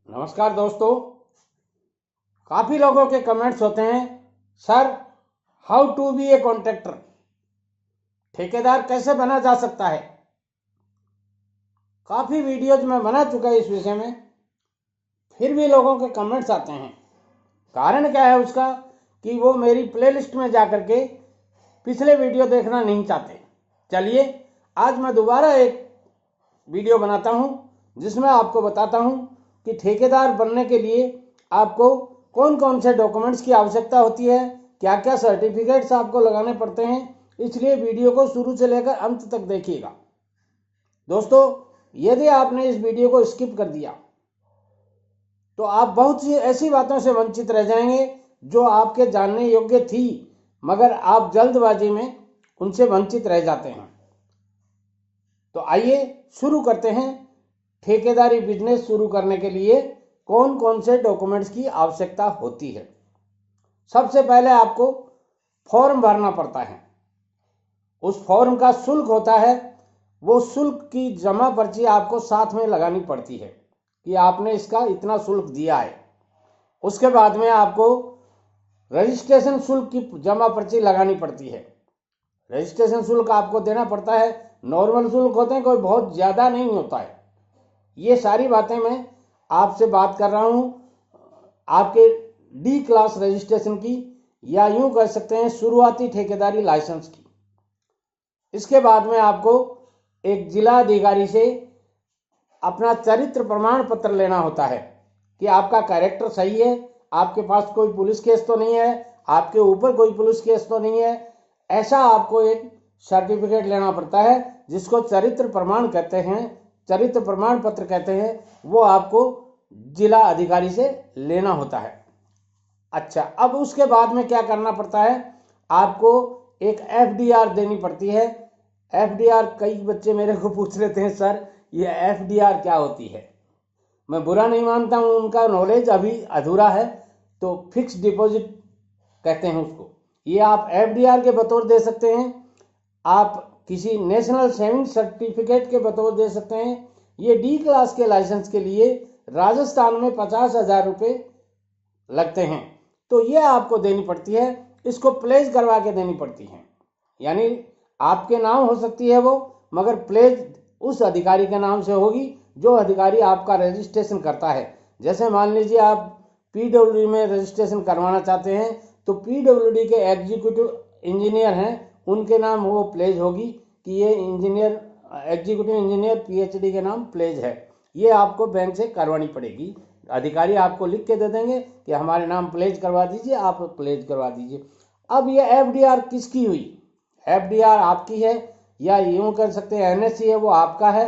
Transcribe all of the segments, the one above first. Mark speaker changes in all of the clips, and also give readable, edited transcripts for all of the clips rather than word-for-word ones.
Speaker 1: नमस्कार दोस्तों। काफ़ी लोगों के कमेंट्स होते हैं, sir how to be a contractor, ठेकेदार कैसे बना जा सकता है। काफ़ी वीडियोज में बना चुका है इस विषय में, फिर भी लोगों के कमेंट्स आते हैं। कारण क्या है उसका कि वो मेरी प्लेलिस्ट में जाकर के पिछले वीडियो देखना नहीं चाहते। चलिए आज मैं दोबारा एक वीडियो बनाता हूं जिसमें आपको बताता हूं कि ठेकेदार बनने के लिए आपको कौन कौन से डॉक्यूमेंट्स की आवश्यकता होती है, क्या क्या सर्टिफिकेट्स आपको लगाने पड़ते हैं। इसलिए वीडियो को शुरू से लेकर अंत तक देखिएगा। दोस्तों, यदि आपने इस वीडियो को स्किप कर दिया तो आप बहुत सी ऐसी बातों से वंचित रह जाएंगे जो आपके जानने योग्य थी, मगर आप जल्दबाजी में उनसे वंचित रह जाते हैं। तो आइए शुरू करते हैं। ठेकेदारी बिजनेस शुरू करने के लिए कौन कौन से डॉक्यूमेंट्स की आवश्यकता होती है। सबसे पहले आपको फॉर्म भरना पड़ता है। उस फॉर्म का शुल्क होता है, वो शुल्क की जमा पर्ची आपको साथ में लगानी पड़ती है कि आपने इसका इतना शुल्क दिया है। उसके बाद में आपको रजिस्ट्रेशन शुल्क की जमा पर्ची लगानी पड़ती है। रजिस्ट्रेशन शुल्क आपको देना पड़ता है। नॉर्मल शुल्क होते हैं, कोई बहुत ज़्यादा नहीं होता है। ये सारी बातें मैं आपसे बात कर रहा हूँ आपके डी क्लास रजिस्ट्रेशन की, या यूं कह सकते हैं शुरुआती ठेकेदारी लाइसेंस की। इसके बाद में आपको एक जिला अधिकारी से अपना चरित्र प्रमाण पत्र लेना होता है कि आपका कैरेक्टर सही है, आपके पास कोई पुलिस केस तो नहीं है, आपके ऊपर कोई पुलिस केस तो नहीं है। ऐसा आपको एक सर्टिफिकेट लेना पड़ता है जिसको चरित्र प्रमाण कहते हैं, चरित्र प्रमाण पत्र कहते हैं। वो आपको जिला अधिकारी से लेना होता है। अच्छा, अब उसके बाद में क्या करना पड़ता है, आपको एक एफडीआर देनी पड़ती है। एफडीआर, कई बच्चे मेरे को पूछ लेते हैं, सर ये एफडीआर क्या होती है। मैं बुरा नहीं मानता हूँ, उनका नॉलेज अभी अधूरा है, तो फिक्स डिपॉजिट कहते हैं उसको। ये आप एफडीआर के बतौर दे सकते हैं, आप किसी नेशनल सेविंग सर्टिफिकेट के बतौर दे सकते हैं। ये डी क्लास के लाइसेंस के लिए राजस्थान में 50,000 रुपये लगते हैं, तो ये आपको देनी पड़ती है। इसको प्लेज करवा के देनी पड़ती है, यानी आपके नाम हो सकती है वो, मगर प्लेज उस अधिकारी के नाम से होगी जो अधिकारी आपका रजिस्ट्रेशन करता है। जैसे मान लीजिए आप पीडब्ल्यूडी में रजिस्ट्रेशन करवाना चाहते हैं, तो पीडब्ल्यूडी के एग्जीक्यूटिव इंजीनियर हैं, उनके नाम वो प्लेज होगी कि ये इंजीनियर, एग्जीक्यूटिव इंजीनियर पीएचडी के नाम प्लेज है। ये आपको बैंक से करवानी पड़ेगी। अधिकारी आपको लिख के दे देंगे कि हमारे नाम प्लेज करवा दीजिए, आप प्लेज करवा दीजिए। अब ये एफडीआर किसकी हुई? एफडीआर आपकी है, या यूं कर सकते हैं एनएससी है, वो आपका है।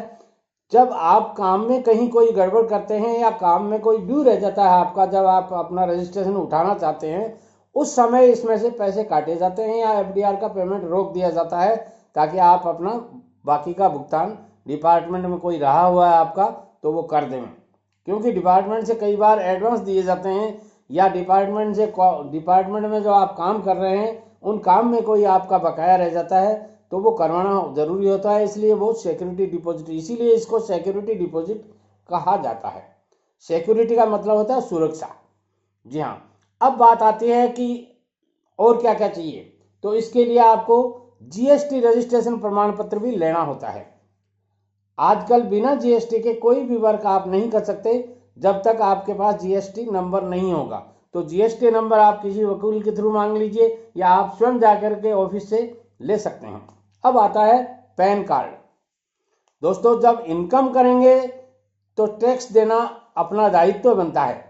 Speaker 1: जब आप काम में कहीं कोई गड़बड़ करते हैं या काम में कोई ड्यू रह जाता है आपका, जब आप अपना रजिस्ट्रेशन उठाना चाहते हैं, उस समय इसमें से पैसे काटे जाते हैं या एफडीआर का पेमेंट रोक दिया जाता है, ताकि आप अपना बाकी का भुगतान, डिपार्टमेंट में कोई रहा हुआ है आपका तो वो कर दें। क्योंकि डिपार्टमेंट से कई बार एडवांस दिए जाते हैं, या डिपार्टमेंट में जो आप काम कर रहे हैं उन काम में कोई आपका बकाया रह जाता है, तो वो करवाना जरूरी होता है। इसलिए वो सिक्योरिटी डिपॉजिट, इसीलिए इसको सिक्योरिटी डिपॉजिट कहा जाता है। सिक्योरिटी का मतलब होता है सुरक्षा। जी हाँ। अब बात आती है कि और क्या क्या चाहिए, तो इसके लिए आपको जीएसटी रजिस्ट्रेशन प्रमाण पत्र भी लेना होता है। आजकल बिना जीएसटी के कोई भी वर्क आप नहीं कर सकते जब तक आपके पास जीएसटी नंबर नहीं होगा। तो जीएसटी नंबर आप किसी वकील के थ्रू मांग लीजिए, या आप स्वयं जाकर के ऑफिस से ले सकते हैं। अब आता है पैन कार्ड। दोस्तों, जब इनकम करेंगे तो टैक्स देना अपना दायित्व बनता है,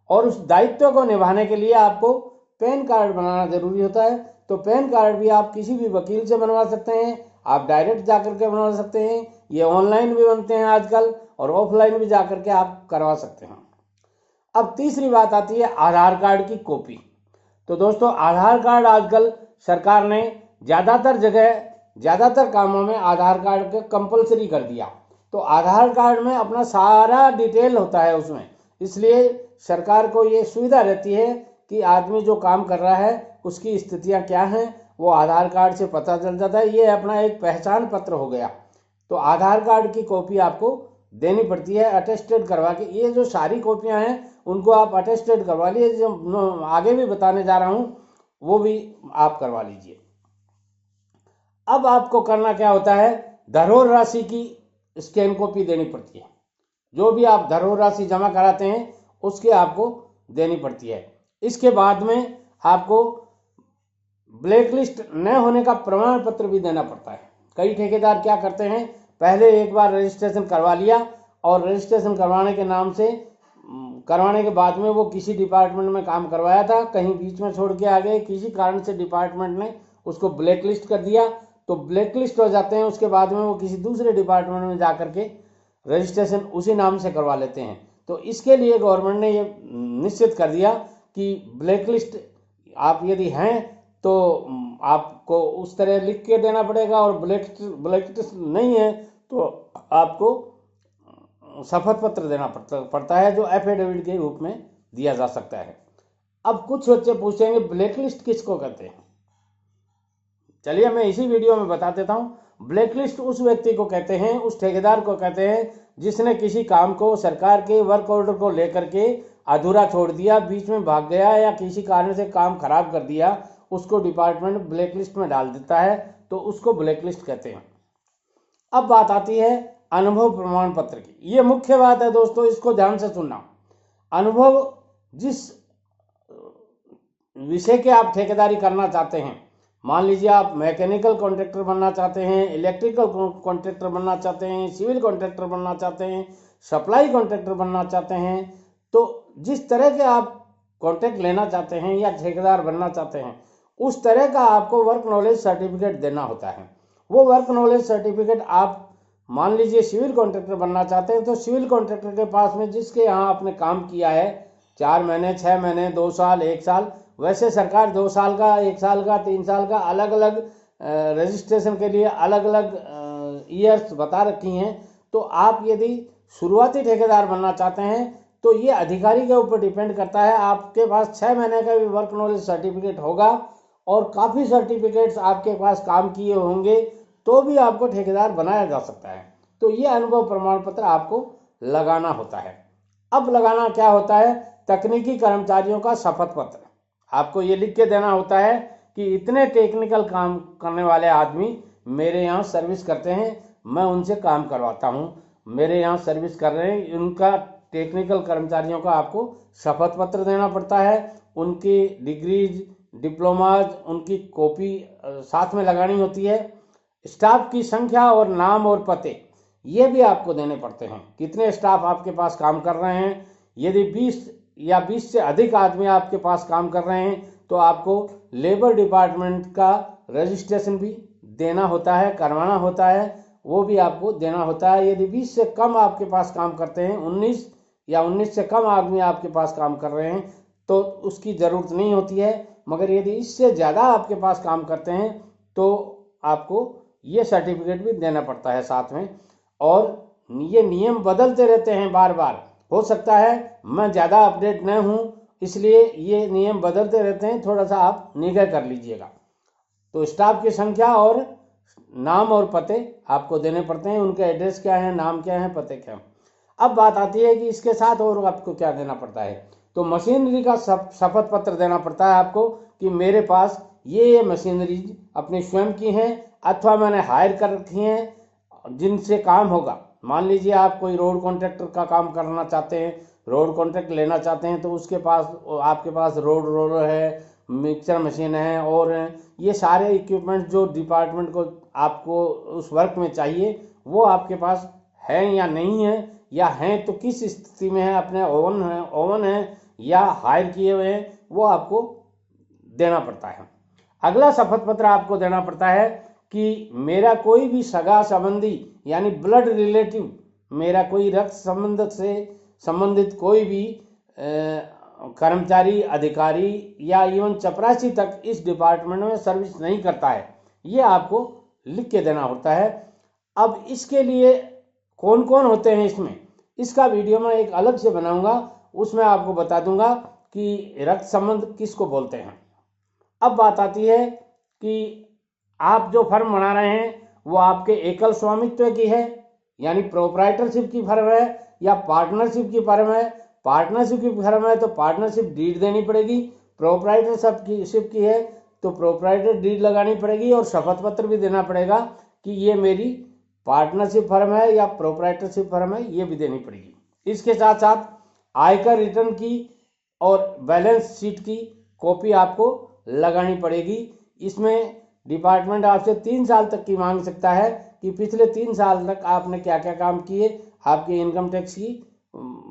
Speaker 1: और उस दायित्व को निभाने के लिए आपको पैन कार्ड बनाना जरूरी होता है। तो पैन कार्ड भी आप किसी भी वकील से बनवा सकते हैं, आप डायरेक्ट जाकर के बनवा सकते हैं, ये ऑनलाइन भी बनते हैं आजकल, और ऑफलाइन भी जाकर के आप करवा सकते हैं। अब तीसरी बात आती है आधार कार्ड की कॉपी। तो दोस्तों, आधार कार्ड आजकल सरकार ने ज़्यादातर जगह, ज़्यादातर कामों में आधार कार्ड को कंपलसरी कर दिया। तो आधार कार्ड में अपना सारा डिटेल होता है उसमें, इसलिए सरकार को ये सुविधा रहती है कि आदमी जो काम कर रहा है उसकी स्थितियां क्या हैं वो आधार कार्ड से पता चल जाता है। ये अपना एक पहचान पत्र हो गया। तो आधार कार्ड की कॉपी आपको देनी पड़ती है अटेस्टेड करवा के। ये जो सारी कॉपियां हैं उनको आप अटेस्टेड करवा लीजिए, जो आगे भी बताने जा रहा हूं वो भी आप करवा लीजिए। अब आपको करना क्या होता है, धरोहर राशि की स्कैन कॉपी देनी पड़ती है। जो भी आप धरोहर राशि जमा कराते हैं उसकी आपको देनी पड़ती है। इसके बाद में आपको ब्लैक लिस्ट न होने का प्रमाण पत्र भी देना पड़ता है। कई ठेकेदार क्या करते हैं, पहले एक बार रजिस्ट्रेशन करवा लिया और रजिस्ट्रेशन करवाने के नाम से करवाने के बाद में वो किसी डिपार्टमेंट में काम करवाया था, कहीं बीच में छोड़ के आ गए, किसी कारण से डिपार्टमेंट ने उसको ब्लैक लिस्ट कर दिया, तो ब्लैक लिस्ट हो जाते हैं। उसके बाद में वो किसी दूसरे डिपार्टमेंट में जा करके रजिस्ट्रेशन उसी नाम से करवा लेते हैं। तो इसके लिए गवर्नमेंट ने ये निश्चित कर दिया कि ब्लैक लिस्ट आप यदि हैं तो आपको उस तरह लिख के देना पड़ेगा, और ब्लैक लिस्ट नहीं है तो आपको शपथ पत्र देना पड़ता है, जो एफिडेविट के रूप में दिया जा सकता है। अब कुछ बच्चे पूछेंगे ब्लैक लिस्ट किसको कहते हैं। चलिए मैं इसी वीडियो में बता देता हूं। ब्लैक लिस्ट उस व्यक्ति को कहते हैं, उस ठेकेदार को कहते हैं जिसने किसी काम को सरकार के वर्क ऑर्डर को लेकर के अधूरा छोड़ दिया, बीच में भाग गया या किसी कारण से काम खराब कर दिया, उसको डिपार्टमेंट ब्लैक लिस्ट में डाल देता है, तो उसको ब्लैक लिस्ट कहते हैं। अब बात आती है अनुभव प्रमाण पत्र की। ये मुख्य बात है दोस्तों, इसको ध्यान से सुनना। अनुभव जिस विषय के आप ठेकेदारी करना चाहते हैं, मान लीजिए आप मैकेनिकल कॉन्ट्रैक्टर बनना चाहते हैं, इलेक्ट्रिकल कॉन्ट्रैक्टर बनना चाहते हैं, सिविल कॉन्ट्रैक्टर बनना चाहते हैं, सप्लाई कॉन्ट्रैक्टर बनना चाहते हैं, तो जिस तरह के आप कॉन्ट्रैक्ट लेना चाहते हैं या ठेकेदार बनना चाहते हैं, उस तरह का आपको वर्क नॉलेज सर्टिफिकेट देना होता है। वो वर्क नॉलेज सर्टिफिकेट आप मान लीजिए सिविल कॉन्ट्रैक्टर बनना चाहते हैं, तो सिविल कॉन्ट्रैक्टर के पास में जिसके यहाँ आपने काम किया है 4 महीने, 6 महीने, 2 साल, 1 साल, वैसे सरकार 2 साल का, 1 साल का, 3 साल का अलग अलग रजिस्ट्रेशन के लिए अलग अलग ईयर्स बता रखी हैं। तो आप यदि शुरुआती ठेकेदार बनना चाहते हैं तो ये अधिकारी के ऊपर डिपेंड करता है। आपके पास 6 महीने का भी वर्क नॉलेज सर्टिफिकेट होगा और काफ़ी सर्टिफिकेट्स आपके पास काम किए होंगे तो भी आपको ठेकेदार बनाया जा सकता है। तो ये अनुभव प्रमाण पत्र आपको लगाना होता है। अब लगाना क्या होता है, तकनीकी कर्मचारियों का शपथ पत्र आपको ये लिख के देना होता है कि इतने टेक्निकल काम करने वाले आदमी मेरे यहाँ सर्विस करते हैं, मैं उनसे काम करवाता हूँ, मेरे यहाँ सर्विस कर रहे हैं, उनका टेक्निकल कर्मचारियों का आपको शपथ पत्र देना पड़ता है। उनकी डिग्रीज, डिप्लोमाज, उनकी कॉपी साथ में लगानी होती है। स्टाफ की संख्या और नाम और पते ये भी आपको देने पड़ते हैं, कितने स्टाफ आपके पास काम कर रहे हैं। यदि 20 या 20 से अधिक आदमी आपके पास काम कर रहे हैं तो आपको लेबर डिपार्टमेंट का रजिस्ट्रेशन भी देना होता है, करवाना होता है, वो भी आपको देना होता है। यदि 20 से कम आपके पास काम करते हैं, 19 या 19 से कम आदमी आपके पास काम कर रहे हैं तो उसकी ज़रूरत नहीं होती है, मगर यदि इससे ज़्यादा आपके पास काम करते हैं तो आपको ये सर्टिफिकेट भी देना पड़ता है साथ में। और ये नियम बदलते रहते हैं बार बार, हो सकता है मैं ज़्यादा अपडेट न हूँ इसलिए ये नियम बदलते रहते हैं, थोड़ा सा आप निगाह कर लीजिएगा। तो स्टाफ की संख्या और नाम और पते आपको देने पड़ते हैं, उनके एड्रेस क्या है, नाम क्या है, पते क्या है। अब बात आती है कि इसके साथ और आपको क्या देना पड़ता है, तो मशीनरी का शपथ पत्र देना पड़ता है आपको कि मेरे पास ये मशीनरी अपनी स्वयं की हैं अथवा मैंने हायर कर रखी हैं जिनसे काम होगा। मान लीजिए आप कोई रोड कॉन्ट्रैक्टर का काम करना चाहते हैं, रोड कॉन्ट्रैक्ट लेना चाहते हैं, तो उसके पास आपके पास रोड रोलर है, मिक्सर मशीन है, और ये सारे इक्विपमेंट जो डिपार्टमेंट को आपको उस वर्क में चाहिए वो आपके पास है या नहीं है, या हैं तो किस स्थिति में है, अपने ओवन है या हायर किए हुए हैं, वो आपको देना पड़ता है। अगला शपथ पत्र आपको देना पड़ता है कि मेरा कोई भी सगा संबंधी यानी ब्लड रिलेटिव, मेरा कोई रक्त संबंध से संबंधित कोई भी कर्मचारी, अधिकारी या इवन चपरासी तक इस डिपार्टमेंट में सर्विस नहीं करता है, ये आपको लिख के देना होता है। अब इसके लिए कौन कौन होते हैं इसका वीडियो मैं एक अलग से बनाऊंगा, उसमें आपको बता दूंगा कि रक्त संबंध किसको बोलते हैं। अब बात आती है कि आप जो फर्म बना रहे हैं वो आपके एकल स्वामित्व की है यानी प्रोप्राइटरशिप की फर्म है या पार्टनरशिप की फर्म है। पार्टनरशिप की फर्म है तो पार्टनरशिप डीड देनी पड़ेगी, प्रोप्राइटरशिप की है तो प्रोप्राइटर डीड लगानी पड़ेगी और शपथ पत्र भी देना पड़ेगा कि ये मेरी पार्टनरशिप फर्म है या प्रोप्राइटरशिप फर्म है, ये भी देनी पड़ेगी। इसके साथ साथ आयकर रिटर्न की और बैलेंस शीट की कॉपी आपको लगानी पड़ेगी। इसमें डिपार्टमेंट आपसे 3 साल तक की मांग सकता है कि पिछले 3 साल तक आपने क्या क्या काम किए, आपके इनकम टैक्स की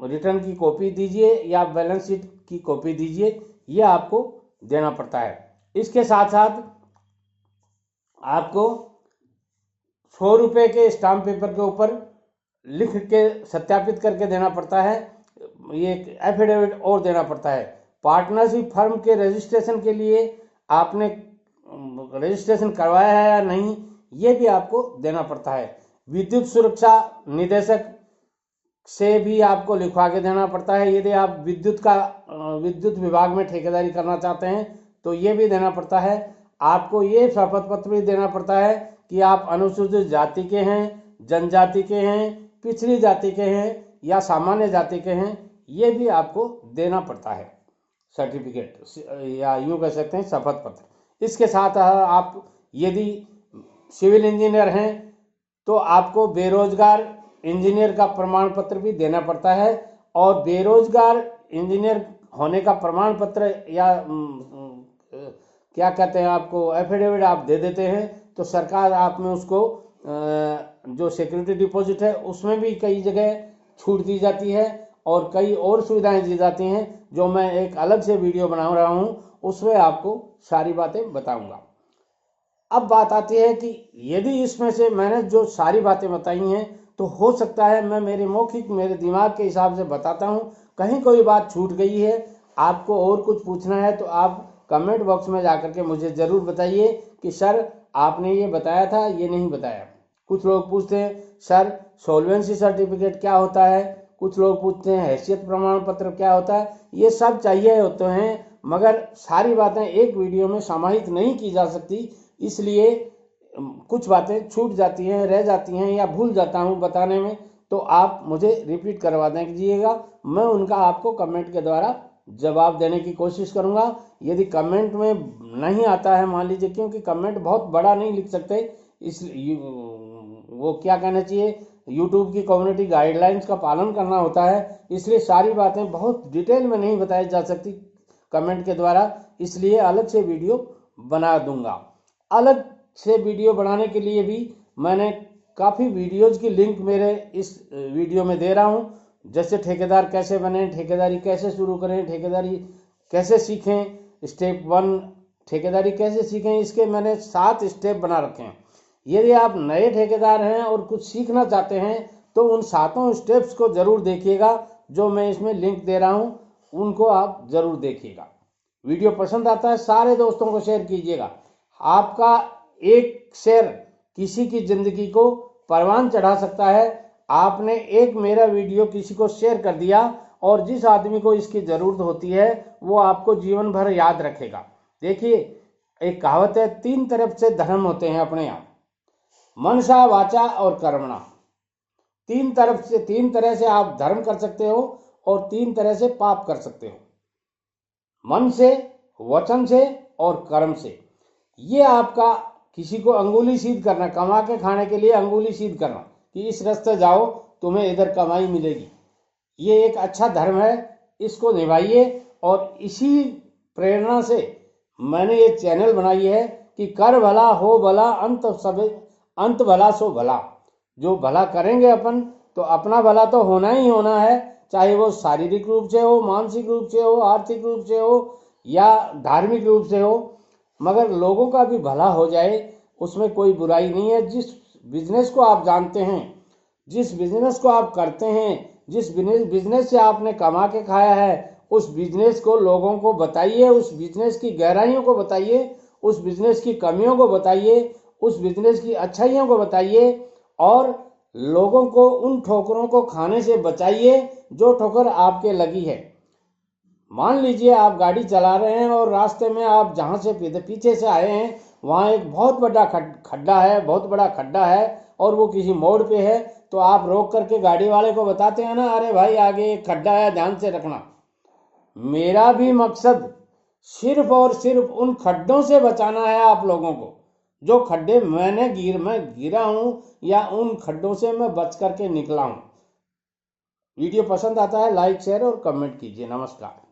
Speaker 1: रिटर्न की कॉपी दीजिए या बैलेंस शीट की कॉपी दीजिए, ये आपको देना पड़ता है। इसके साथ साथ आपको 100 रुपये के स्टाम्प पेपर के ऊपर लिख के सत्यापित करके देना पड़ता है, ये एफिडेविट और देना पड़ता है। पार्टनरशिप फर्म के रजिस्ट्रेशन के लिए आपने रजिस्ट्रेशन करवाया है या नहीं, ये भी आपको देना पड़ता है। विद्युत सुरक्षा निदेशक से भी आपको लिखवा के देना पड़ता है। यदि आप विद्युत विभाग में ठेकेदारी करना चाहते हैं तो ये भी देना पड़ता है। आपको ये शपथ पत्र भी देना पड़ता है कि आप अनुसूचित जाति के हैं, जनजाति के हैं, पिछड़ी जाति के हैं या सामान्य जाति के हैं, ये भी आपको देना पड़ता है सर्टिफिकेट या यूँ कह सकते हैं शपथ पत्र। इसके साथ आप यदि सिविल इंजीनियर हैं तो आपको बेरोजगार इंजीनियर का प्रमाण पत्र भी देना पड़ता है और बेरोजगार इंजीनियर होने का प्रमाण पत्र या क्या कहते हैं आपको एफिडेविट आप दे देते हैं तो सरकार आप में उसको जो सिक्योरिटी डिपॉजिट है उसमें भी कई जगह छूट दी जाती है और कई और सुविधाएं दी जाती हैं जो मैं एक अलग से वीडियो बना रहा हूँ, उसमें आपको सारी बातें बताऊंगा। अब बात आती है कि यदि इसमें से मैंने जो सारी बातें बताई हैं तो हो सकता है मैं मेरे दिमाग के हिसाब से बताता हूँ, कहीं कोई बात छूट गई है, आपको और कुछ पूछना है तो आप कमेंट बॉक्स में जाकर के मुझे ज़रूर बताइए कि सर आपने ये बताया था, ये नहीं बताया। कुछ लोग पूछते हैं सर सॉल्वेंसी सर्टिफिकेट क्या होता है, कुछ लोग पूछते हैं हैसियत प्रमाण पत्र क्या होता है। ये सब चाहिए होते हैं मगर सारी बातें एक वीडियो में समाहित नहीं की जा सकती, इसलिए कुछ बातें छूट जाती हैं, रह जाती हैं या भूल जाता हूं बताने में, तो आप मुझे रिपीट करवा दीजिएगा। मैं उनका आपको कमेंट के द्वारा जवाब देने की कोशिश करूंगा। यदि कमेंट में नहीं आता है मान लीजिए, क्योंकि कमेंट बहुत बड़ा नहीं लिख सकते, इसलिए वो क्या कहना चाहिए यूट्यूब की कम्युनिटी गाइडलाइंस का पालन करना होता है, इसलिए सारी बातें बहुत डिटेल में नहीं बताई जा सकती कमेंट के द्वारा, इसलिए अलग से वीडियो बना दूंगा। अलग से वीडियो बनाने के लिए भी मैंने काफ़ी वीडियोज़ की लिंक मेरे इस वीडियो में दे रहा हूँ, जैसे ठेकेदार कैसे बने, ठेकेदारी कैसे शुरू करें, ठेकेदारी कैसे सीखें, स्टेप 1 ठेकेदारी कैसे सीखें, इसके मैंने 7 स्टेप बना रखे हैं। यदि आप नए ठेकेदार हैं और कुछ सीखना चाहते हैं तो उन 7 स्टेप्स को ज़रूर देखिएगा, जो मैं इसमें लिंक दे रहा हूँ उनको आप ज़रूर देखिएगा। वीडियो पसंद आता है सारे दोस्तों को शेयर कीजिएगा। आपका एक शेयर किसी की ज़िंदगी को परवान चढ़ा सकता है। आपने एक मेरा वीडियो किसी को शेयर कर दिया और जिस आदमी को इसकी ज़रूरत होती है वो आपको जीवन भर याद रखेगा। देखिए एक कहावत है, 3 तरफ से धर्म होते हैं अपने यहाँ, मनसा वाचा और कर्मणा। 3 तरह से आप धर्म कर सकते हो और 3 तरह से पाप कर सकते हो, मन से, वचन से और कर्म से। ये आपका किसी को अंगुली सीध करना, कमा के खाने के लिए अंगुली सीध करना कि इस रास्ते जाओ तुम्हें इधर कमाई मिलेगी, ये एक अच्छा धर्म है, इसको निभाइए। और इसी प्रेरणा से मैंने ये चैनल बनाई है कि कर भला हो भला अंत भला सो भला। जो भला करेंगे अपन तो अपना भला तो होना ही होना है, चाहे वो शारीरिक रूप से हो, मानसिक रूप से हो, आर्थिक रूप से हो या धार्मिक रूप से हो, मगर लोगों का भी भला हो जाए उसमें कोई बुराई नहीं है। जिस बिजनेस को आप जानते हैं, जिस बिजनेस को आप करते हैं, जिस बिजनेस से आपने कमा के खाया है, उस बिजनेस को लोगों को बताइए, उस बिजनेस की गहराइयों को बताइए, उस बिजनेस की कमियों को बताइए, उस बिजनेस की अच्छाइयों को बताइए और लोगों को उन ठोकरों को खाने से बचाइए जो ठोकर आपके लगी है। मान लीजिए आप गाड़ी चला रहे हैं और रास्ते में आप जहाँ से पीछे से आए हैं वहाँ एक बहुत बड़ा खड्डा है, बहुत बड़ा खड्डा है और वो किसी मोड़ पे है तो आप रोक करके गाड़ी वाले को बताते हैं ना, अरे भाई आगे एक खड्डा है, ध्यान से रखना। मेरा भी मकसद सिर्फ और सिर्फ उन खड्डों से बचाना है आप लोगों को, जो खड्डे मैं गिरा हूं या उन खड्डों से मैं बच करके निकला हूं। वीडियो पसंद आता है लाइक शेयर और कमेंट कीजिए। नमस्कार।